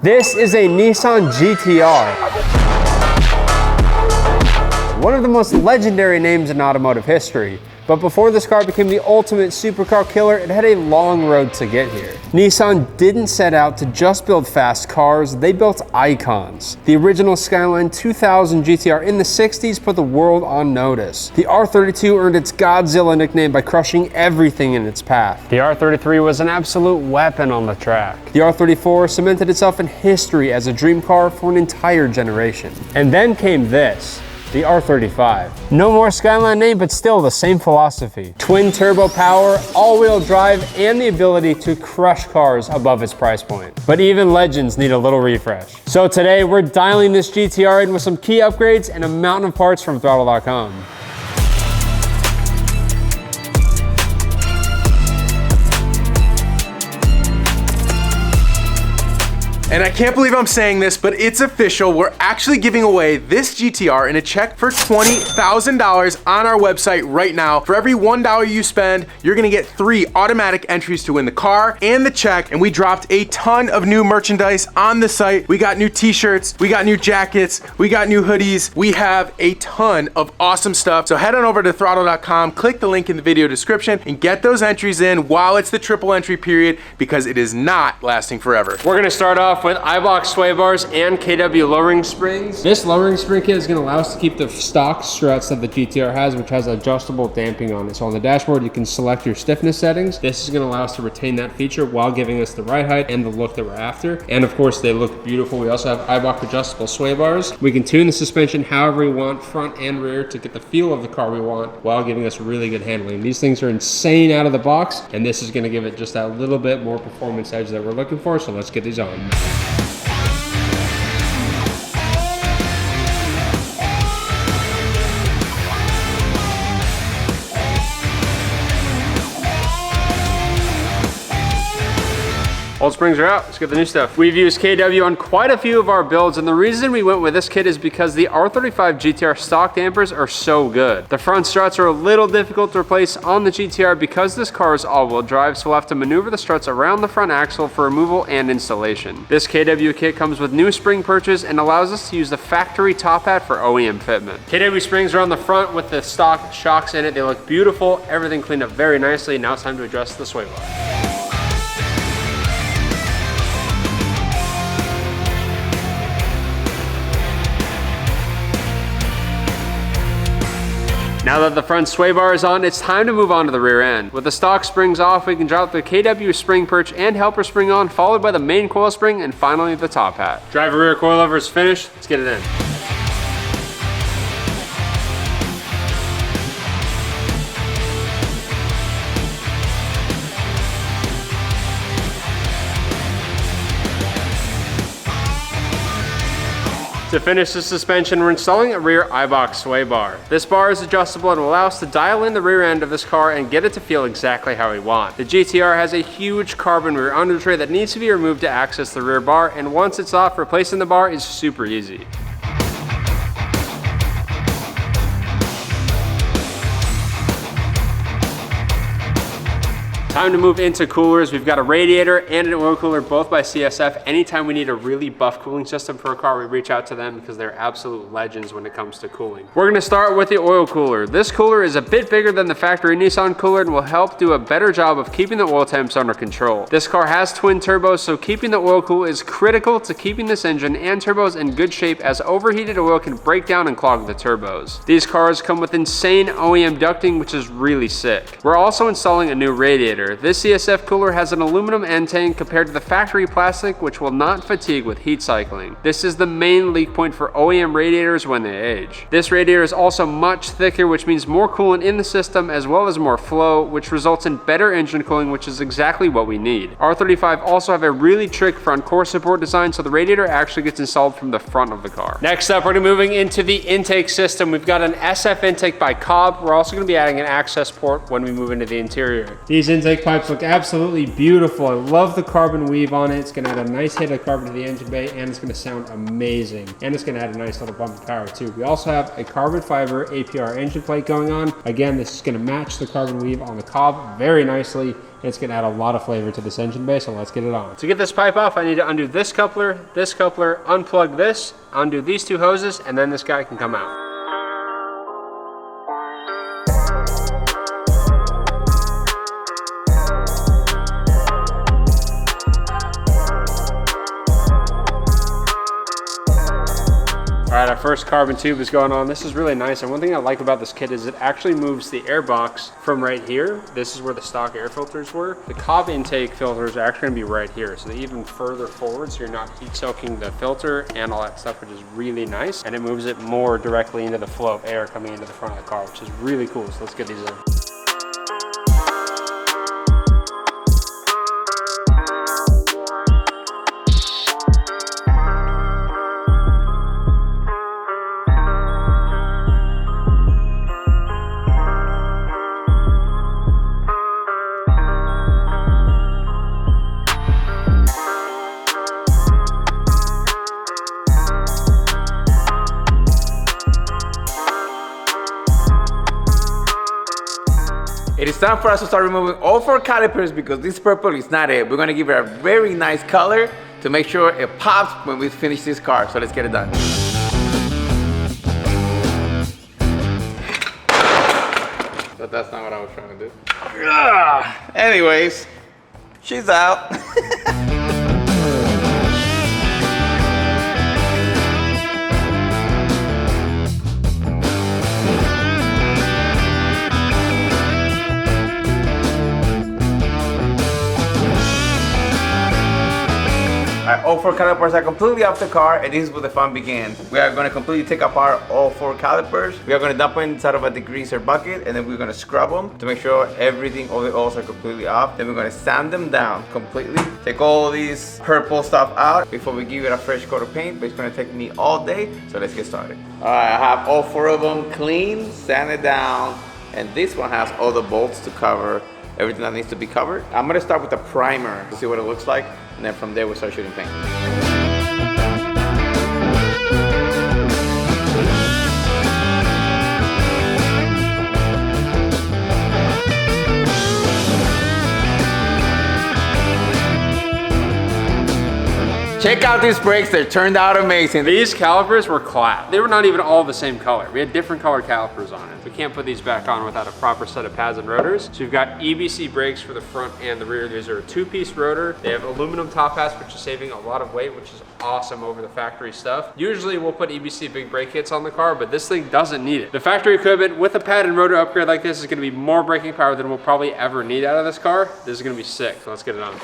This is a Nissan GTR. One of the most legendary names in automotive history. But before this car became the ultimate supercar killer, it had a long road to get here. Nissan didn't set out to just build fast cars, they built icons. The original Skyline 2000 GTR in the 60s put the world on notice. The R32 earned its Godzilla nickname by crushing everything in its path. The R33 was an absolute weapon on the track. The R34 cemented itself in history as a dream car for an entire generation. And then came this. The R35. No more Skyline name, but still the same philosophy. Twin turbo power, all-wheel drive, and the ability to crush cars above its price point. But even legends need a little refresh. So today we're dialing this GTR in with some key upgrades and a mountain of parts from throtl.com. And I can't believe I'm saying this, but it's official. We're actually giving away this GTR in a check for $20,000 on our website right now. For every $1 you spend, you're gonna get 3 automatic entries to win the car and the check. And we dropped a ton of new merchandise on the site. We got new t-shirts, we got new jackets, we got new hoodies. We have a ton of awesome stuff. So head on over to throtl.com, click the link in the video description, and get those entries in while it's the triple entry period, because it is not lasting forever. We're gonna start off with Eibach sway bars and KW lowering springs. This lowering spring kit is going to allow us to keep the stock struts that the GTR has, which has adjustable damping on it. So on the dashboard, you can select your stiffness settings. This is going to allow us to retain that feature while giving us the ride height and the look that we're after. And of course, they look beautiful. We also have Eibach adjustable sway bars. We can tune the suspension however we want, front and rear, to get the feel of the car we want while giving us really good handling. These things are insane out of the box, and this is going to give it just that little bit more performance edge that we're looking for. So let's get these on. Old springs are out, let's get the new stuff. We've used KW on quite a few of our builds, and the reason we went with this kit is because the R35 GTR stock dampers are so good. The front struts are a little difficult to replace on the GTR because this car is all-wheel drive, so we'll have to maneuver the struts around the front axle for removal and installation. This KW kit comes with new spring perches and allows us to use the factory top hat for OEM fitment. KW springs are on the front with the stock shocks in it. They look beautiful, everything cleaned up very nicely. Now it's time to adjust the sway bar. Now that the front sway bar is on, it's time to move on to the rear end. With the stock springs off, we can drop the KW spring perch and helper spring on, followed by the main coil spring, and finally the top hat. Driver rear coilover is finished, let's get it in. To finish the suspension, we're installing a rear Eibach sway bar. This bar is adjustable and will allow us to dial in the rear end of this car and get it to feel exactly how we want. The GTR has a huge carbon rear under tray that needs to be removed to access the rear bar, and once it's off, replacing the bar is super easy. Time to move into coolers. We've got a radiator and an oil cooler, both by CSF. Anytime we need a really buff cooling system for a car, we reach out to them because they're absolute legends when it comes to cooling. We're gonna start with the oil cooler. This cooler is a bit bigger than the factory Nissan cooler and will help do a better job of keeping the oil temps under control. This car has twin turbos, so keeping the oil cool is critical to keeping this engine and turbos in good shape, as overheated oil can break down and clog the turbos. These cars come with insane OEM ducting, which is really sick. We're also installing a new radiator. This CSF cooler has an aluminum end tank compared to the factory plastic, which will not fatigue with heat cycling. This is the main leak point for OEM radiators when they age. This radiator is also much thicker, which means more coolant in the system as well as more flow, which results in better engine cooling, which is exactly what we need. R35 also have a really trick front core support design, so the radiator actually gets installed from the front of the car. Next up, we're moving into the intake system. We've got an SF intake by Cobb. We're also going to be adding an Accessport when we move into the interior. These intake pipes look absolutely beautiful. I love the carbon weave on it. It's going to add a nice hit of carbon to the engine bay, and it's going to sound amazing. And it's going to add a nice little bump of power too. We also have a carbon fiber APR engine plate going on. Again, this is going to match the carbon weave on the Cobb very nicely. It's gonna add a lot of flavor to this engine bay, so let's get it on. To get this pipe off, I need to undo this coupler, unplug this, undo these two hoses, and then this guy can come out. All right, our first carbon tube is going on. This is really nice, and one thing I like about this kit is it actually moves the air box from right here. This is where the stock air filters were. The Cobb intake filters are actually gonna be right here, so they're even further forward, so you're not heat soaking the filter and all that stuff, which is really nice. And it moves it more directly into the flow of air coming into the front of the car, which is really cool. So let's get these in. It is time for us to start removing all 4 calipers because this purple is not it. We're gonna give it a very nice color to make sure it pops when we finish this car. So let's get it done. But that's not what I was trying to do. Anyways, she's out. All 4 calipers are completely off the car, and this is where the fun begins. We are going to completely take apart all 4 calipers. We are going to dump them inside of a degreaser bucket, and then we're going to scrub them to make sure everything, all the oils are completely off. Then we're going to sand them down completely. Take all these purple stuff out before we give it a fresh coat of paint, but it's going to take me all day, so let's get started. All right, I have all 4 of them clean, sanded down, and this one has all the bolts to cover everything that needs to be covered. I'm going to start with a primer to see what it looks like, and then from there we start shooting paint. Check out these brakes, they turned out amazing. These calipers were clapped. They were not even all the same color. We had different colored calipers on it. We can't put these back on without a proper set of pads and rotors. So we've got EBC brakes for the front and the rear. These are a 2-piece rotor. They have aluminum top hats, which is saving a lot of weight, which is awesome over the factory stuff. Usually we'll put EBC big brake kits on the car, but this thing doesn't need it. The factory equipment with a pad and rotor upgrade like this is gonna be more braking power than we'll probably ever need out of this car. This is gonna be sick, so let's get it on.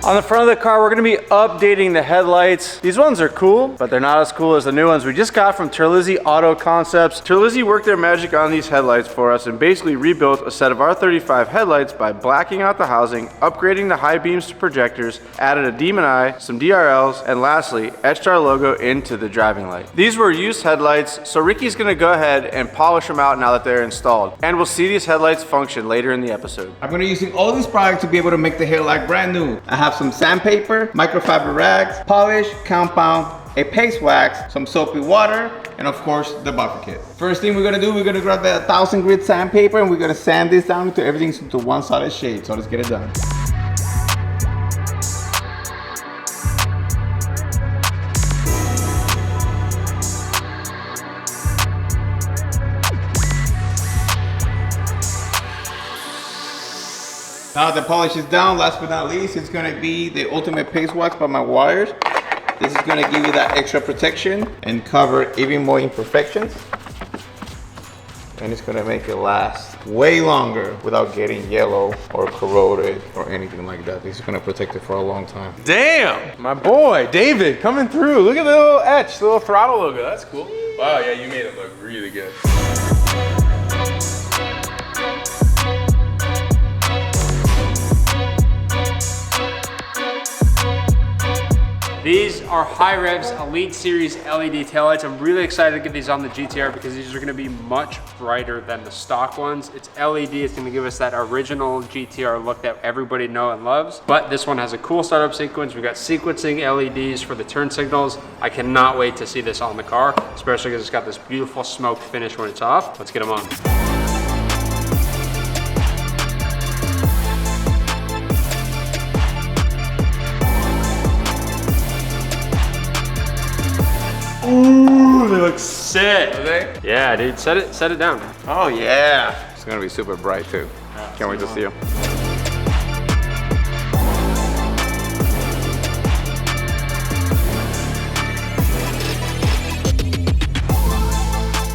On the front of the car, we're gonna be updating the headlights. These ones are cool, but they're not as cool as the new ones we just got from Terlizzi Auto Concepts. Terlizzi worked their magic on these headlights for us and basically rebuilt a set of R35 headlights by blacking out the housing, upgrading the high beams to projectors, added a demon eye, some DRLs, and lastly, etched our logo into the driving light. These were used headlights, so Ricky's gonna go ahead and polish them out now that they're installed. And we'll see these headlights function later in the episode. I'm gonna be using all these products to be able to make the headlight brand new. I have some sandpaper, microfiber rags, polish, compound, a paste wax, some soapy water, and of course the buffer kit. First thing we're gonna do, we're gonna grab the 1000 grit sandpaper and we're gonna sand this down until everything's into one solid shade. So let's get it done. Now the polish is down, last but not least, it's gonna be the ultimate paste wax by my wires. This is gonna give you that extra protection and cover even more imperfections. And it's gonna make it last way longer without getting yellow or corroded or anything like that. This is gonna protect it for a long time. Damn, my boy, David, coming through. Look at the little etch, the little throttle logo, that's cool. Wow, yeah, you made it look really good. These are Hi-Rev's Elite Series LED taillights. I'm really excited to get these on the GTR because these are gonna be much brighter than the stock ones. It's LED, it's gonna give us that original GTR look that everybody knows and loves. But this one has a cool startup sequence. We've got sequencing LEDs for the turn signals. I cannot wait to see this on the car, especially because it's got this beautiful smoked finish when it's off. Let's get them on. Ooh, they look sick. Are they? Yeah, dude, set it down. Oh yeah. It's gonna be super bright too. Can't wait to see you.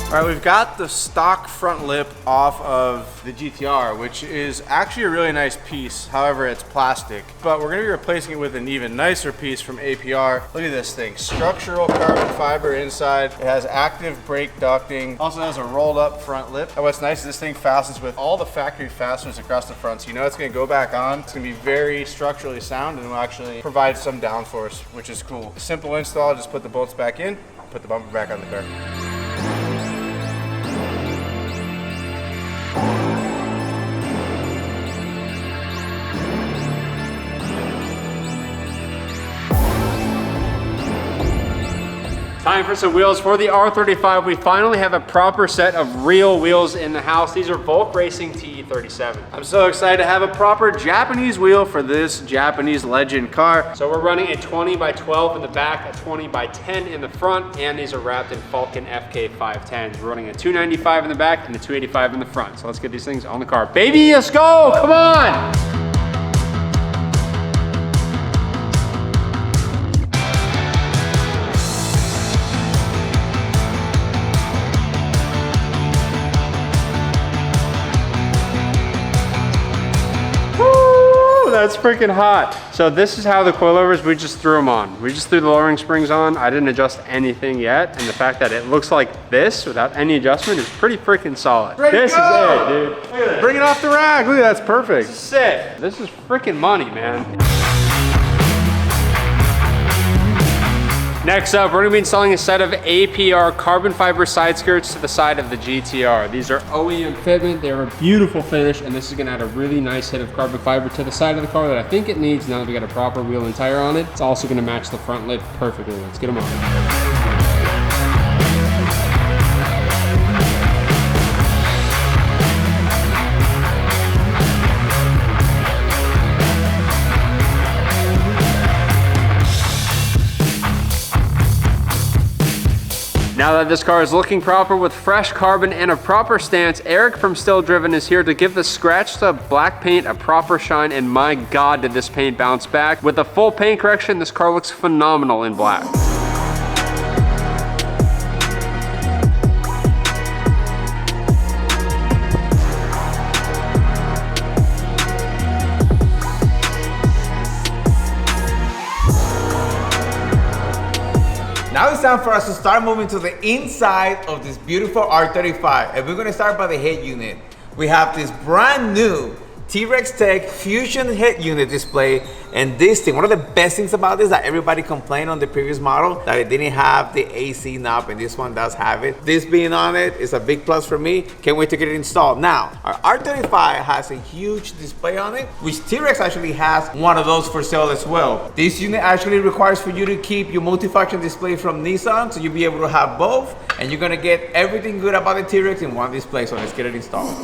All right, we've got the stock front lip off of the GTR, which is actually a really nice piece. However, it's plastic, but we're gonna be replacing it with an even nicer piece from APR. Look at this thing, structural carbon fiber inside. It has active brake ducting. Also has a rolled up front lip. And what's nice is this thing fastens with all the factory fasteners across the front. So you know it's gonna go back on. It's gonna be very structurally sound and will actually provide some downforce, which is cool. Simple install, just put the bolts back in, put the bumper back on the car. Time for some wheels for the R35. We finally have a proper set of real wheels in the house. These are Volk Racing TE37. I'm so excited to have a proper Japanese wheel for this Japanese legend car. So we're running a 20 by 12 in the back, a 20 by 10 in the front, and these are wrapped in Falcon FK 510s. We're running a 295 in the back and a 285 in the front. So let's get these things on the car. Baby, let's go, come on! That's freaking hot. So this is how the coilovers, we just threw them on. We just threw the lowering springs on. I didn't adjust anything yet. And the fact that it looks like this without any adjustment is pretty freaking solid. This is it, dude. Look at this. Bring it off the rack. Look, that's perfect. This is sick. This is freaking money, man. Next up, we're gonna be installing a set of APR carbon fiber side skirts to the side of the GTR. These are OEM fitment, they're a beautiful finish, and this is gonna add a really nice hit of carbon fiber to the side of the car that I think it needs now that we got a proper wheel and tire on it. It's also gonna match the front lip perfectly. Let's get them on. Now that this car is looking proper with fresh carbon and a proper stance, Eric from Still Driven is here to give the scratched up black paint a proper shine, and my God, did this paint bounce back. With a full paint correction, this car looks phenomenal in black. Now it's time for us to start moving to the inside of this beautiful R35. And we're gonna start by the head unit. We have this brand new T-Rex Tech Fusion head unit display. And this thing, one of the best things about this is that everybody complained on the previous model that it didn't have the AC knob, and this one does have it. This being on it is a big plus for me. Can't wait to get it installed. Now, our R35 has a huge display on it, which T-Rex actually has one of those for sale as well. This unit actually requires for you to keep your multifunction display from Nissan, so you'll be able to have both, and you're gonna get everything good about the T-Rex in one display. So let's get it installed.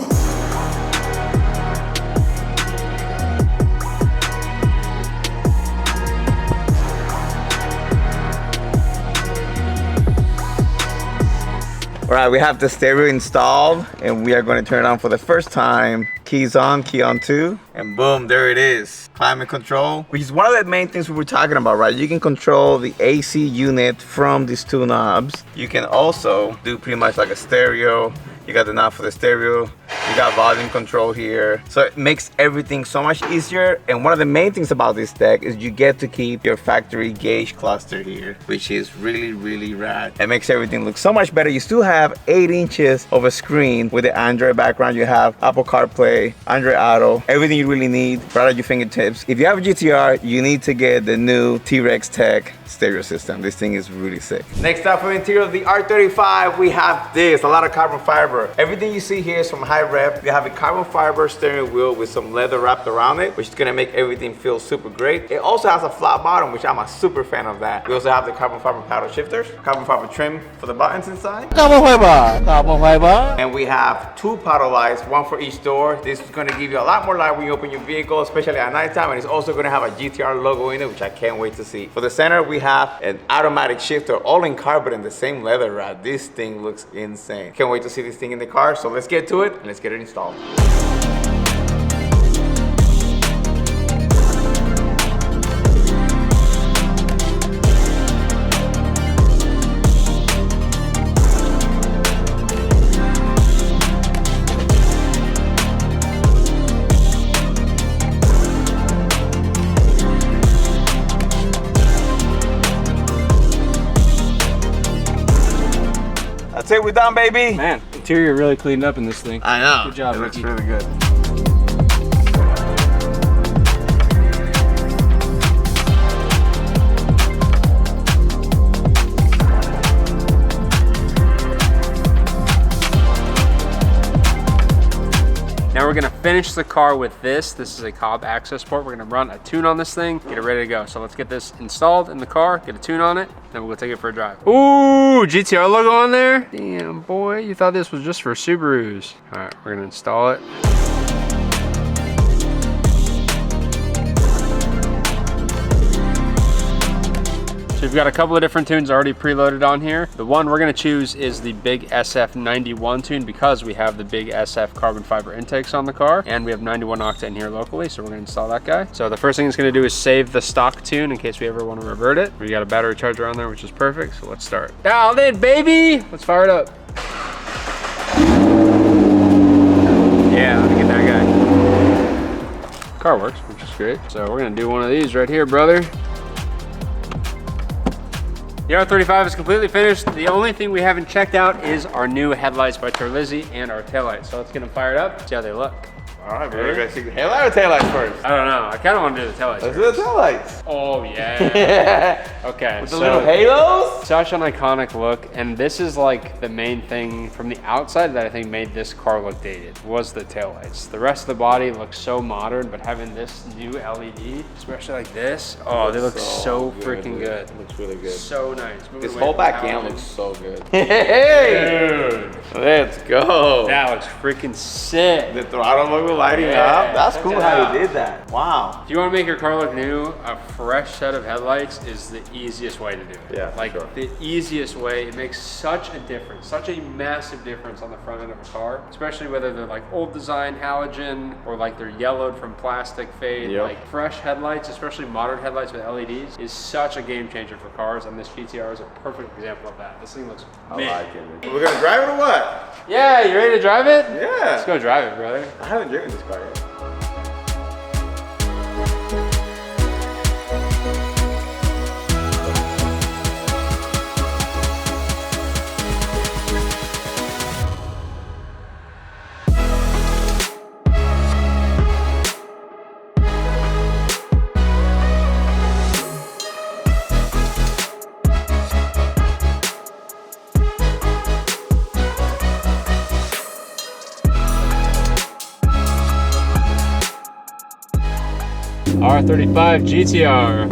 All right, we have the stereo installed, and we are going to turn it on for the first time. Keys on, key on 2, and boom, there it is. Climate control, which is one of the main things we were talking about, right? You can control the AC unit from these two knobs. You can also do pretty much like a stereo. You got the knob for the stereo, You got volume control here. So it makes everything so much easier. And one of the main things about this deck is you get to keep your factory gauge cluster here, which is really, really rad. It makes everything look so much better. You still have 8 inches of a screen with the Android background. You have Apple CarPlay, Android Auto, everything you really need right at your fingertips. If you have a GTR, you need to get the new T-Rex Tech stereo system. This thing is really sick. Next up for the interior of the R35, we have this, a lot of carbon fiber. Everything you see here is from Hi-Rev. We have a carbon fiber steering wheel with some leather wrapped around it, which is gonna make everything feel super great. It also has a flat bottom, which I'm a super fan of that. We also have the carbon fiber paddle shifters, carbon fiber trim for the buttons inside. Carbon fiber. And we have 2 paddle lights, one for each door. This is gonna give you a lot more light when you open your vehicle, especially at nighttime, and it's also gonna have a GTR logo in it, which I can't wait to see. For the center, we have an automatic shifter, all in carbon and the same leather wrap. This thing looks insane. Can't wait to see this thing in the car, so let's get to it and let's get it installed. That's it, we're done, baby. Man, interior really cleaned up in this thing. I know. Good job, it looks Ricky. really good. Now we're gonna finish the car with this. This is a Cobb Accessport. We're gonna run a tune on this thing, get it ready to go. So let's get this installed in the car, get a tune on it, then we'll go take it for a drive. Ooh, GTR logo on there. Damn, boy, you thought this was just for Subarus. All right, we're gonna install it. So we've got a couple of different tunes already preloaded on here. The one we're gonna choose is the big SF 91 tune because we have the big SF carbon fiber intakes on the car and we have 91 octane here locally, so we're gonna install that guy. So the first thing it's gonna do is save the stock tune in case we ever wanna revert it. We got a battery charger on there, which is perfect, so let's start. Dialed in, baby! Let's fire it up. Yeah, let me get that guy. Car works, which is great. So we're gonna do one of these right here, brother. The R35 is completely finished. The only thing we haven't checked out is our new headlights by Terlizzi and our taillights. So let's get them fired up, see how they look. All right, we're gonna see the headlight or taillights first? I don't know. I kind of want to do the taillights. Let's do the taillights. Oh, yeah. Okay. With the little halos? Such an iconic look. And this is like the main thing from the outside that I think made this car look dated was the taillights. The rest of the body looks so modern, but having this new LED, especially like this, oh, they look so freaking good. Looks really good. So nice. Moving This away whole from back the end housing. looks so good. Hey! Dude, Let's go. that looks freaking sick. The throttle logo lighting Yeah, up. That's check cool it how out. you did that. Wow. If you want to make your car look new, a fresh set of headlights is the easiest way to do it. Yeah, for like sure. the easiest way. It makes such a difference, such a massive difference on the front end of a car, especially whether they're like old design halogen or like they're yellowed from plastic fade. Yep. Like fresh headlights, especially modern headlights with LEDs, is such a game changer for cars, and this GTR is a perfect example of that. This thing looks mint. I like it. We're gonna drive it or what? Yeah, you ready to drive it? Yeah. Let's go drive it, brother. I haven't driven this car yet. R35 GTR.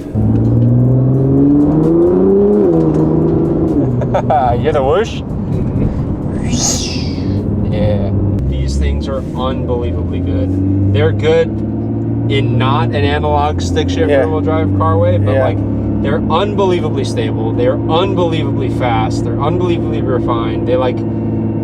You hear the whoosh? Yeah. These things are unbelievably good. They're good in not an analog stick shift rear wheel drive car way, but like they're unbelievably stable. They're unbelievably fast. They're unbelievably refined. They like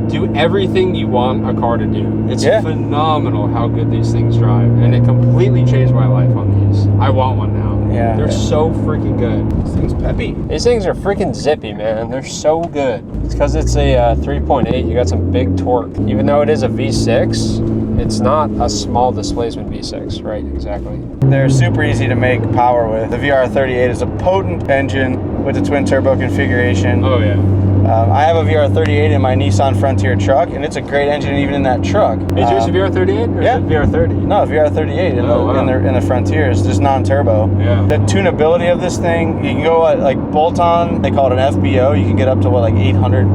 do everything you want a car to do. It's Yeah. phenomenal how good these things drive, and it completely changed my life on these. I want one now. Yeah. They're so freaking good. This thing's peppy. These things are freaking zippy, man. They're so good. It's because it's a 3.8. You got some big torque. Even though it is a V6, it's not a small displacement V6, right? Exactly. They're super easy to make power with. The VR38 is a potent engine with a twin turbo configuration. Oh yeah. I have a VR38 in my Nissan Frontier truck, and it's a great engine even in that truck. Is yours a VR38 or yeah. is it VR30? No, VR38 in the Frontier is just non-turbo. Yeah. The tunability of this thing, you can go like bolt-on, they call it an FBO, you can get up to what, like 800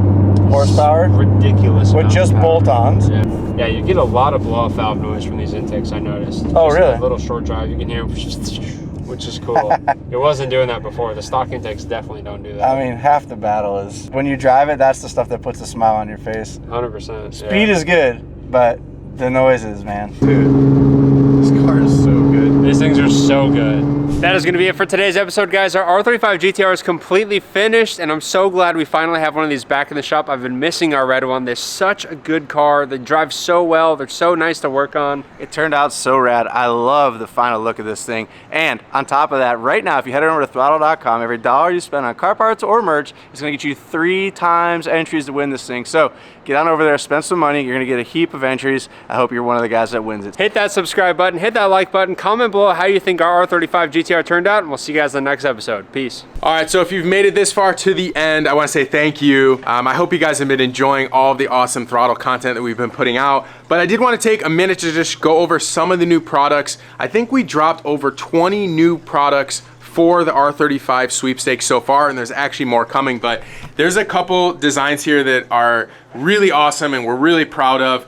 horsepower? Ridiculous. With just bolt-ons. Yeah. Yeah, you get a lot of blow-off valve noise from these intakes, I noticed. Oh, Just really? A little short drive, you can hear which is cool. It wasn't doing that before. The stock intakes definitely don't do that. I mean, half the battle is when you drive it, that's the stuff that puts a smile on your face. 100%. Speed is good, but the noises, man. Dude, this car is so good. These things are so good. That is going to be it for today's episode, guys. Our R35 GTR is completely finished, and I'm so glad we finally have one of these back in the shop. I've been missing our red one. They're such a good car. They drive so well. They're so nice to work on. It turned out so rad. I love the final look of this thing. And on top of that, right now, if you head over to throtl.com, every dollar you spend on car parts or merch is going to get you 3 times entries to win this thing. So get on over there, spend some money. You're going to get a heap of entries. I hope you're one of the guys that wins it. Hit that subscribe button, hit that like button, comment below how you think our R35 GTR turned out, and we'll see you guys in the next episode. Peace. All right, so if you've made it this far to the end, I want to say thank you. I hope you guys have been enjoying all of the awesome throttle content that we've been putting out, but I did want to take a minute to just go over some of the new products. I think we dropped over 20 new products for the R35 sweepstakes so far, and there's actually more coming, but there's a couple designs here that are really awesome and we're really proud of.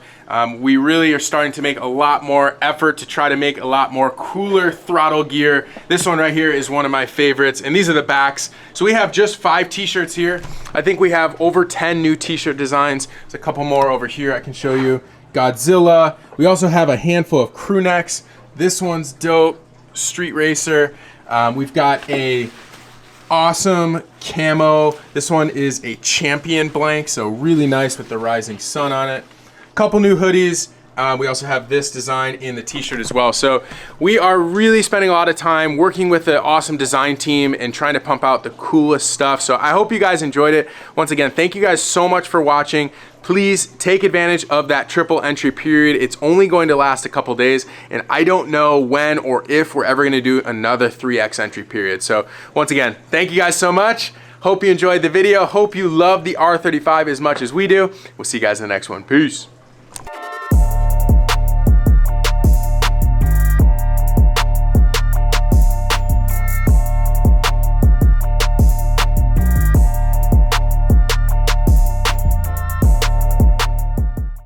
We really are starting to make a lot more effort to try to make a lot more cooler throttle gear. This one right here is one of my favorites, and these are the backs. So we have just 5 t-shirts here. I think we have over 10 new t-shirt designs. There's a couple more over here I can show you. Godzilla. We also have a handful of crew necks. This one's dope. Street Racer. We've got a awesome camo. This one is a Champion blank, so really nice with the rising sun on it. Couple new hoodies. We also have this design in the t-shirt as well. So we are really spending a lot of time working with the awesome design team and trying to pump out the coolest stuff. So I hope you guys enjoyed it. Once again, thank you guys so much for watching. Please take advantage of that triple entry period. It's only going to last a couple days, and I don't know when or if we're ever gonna do another 3X entry period. So once again, thank you guys so much. Hope you enjoyed the video. Hope you love the R35 as much as we do. We'll see you guys in the next one. Peace.